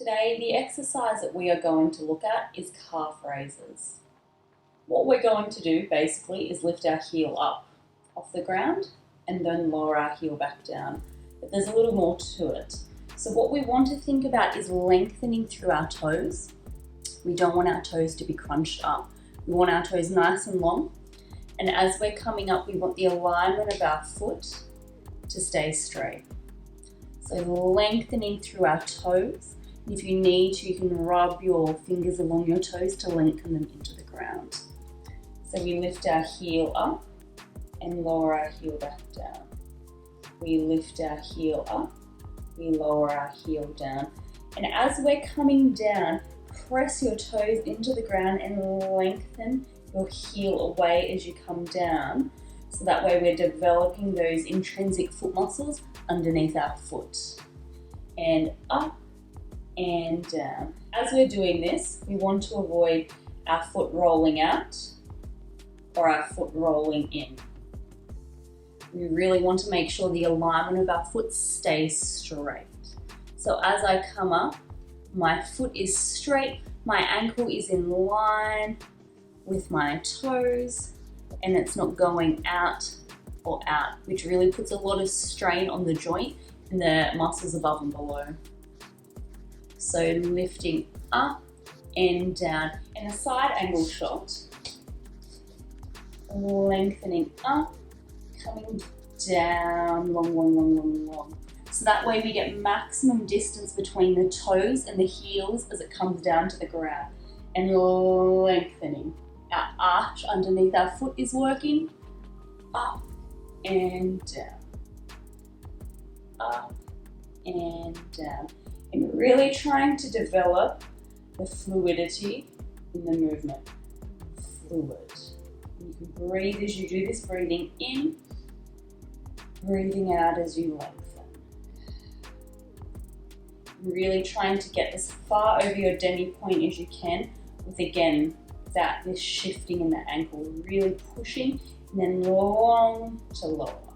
Today, the exercise that we are going to look at is calf raises. What we're going to do basically is lift our heel up off the ground and then lower our heel back down. But there's a little more to it. So what we want to think about is lengthening through our toes. We don't want our toes to be crunched up. We want our toes nice and long. And as we're coming up, we want the alignment of our foot to stay straight. So lengthening through our toes. And if you need to, you can rub your fingers along your toes to lengthen them into the ground. So we lift our heel up and lower our heel back down. We lift our heel up, we lower our heel down. And as we're coming down, press your toes into the ground and lengthen your heel away as you come down. So that way we're developing those intrinsic foot muscles underneath our foot. And up and down. As we're doing this, we want to avoid our foot rolling out or our foot rolling in. We really want to make sure the alignment of our foot stays straight. So as I come up, my foot is straight, my ankle is in line with my toes, and it's not going out or out, which really puts a lot of strain on the joint and the muscles above and below. So lifting up and down, and a side angle shot, lengthening up, coming down, long, long, long, long, long. So that way we get maximum distance between the toes and the heels as it comes down to the ground. And lengthening. Our arch underneath our foot is working, up and down, up and down. And really trying to develop the fluidity in the movement. Fluid. And you can breathe as you do this, breathing in, breathing out as you lengthen. Really trying to get as far over your demi point as you can with, again, this shifting in the ankle, really pushing, and then long to lower.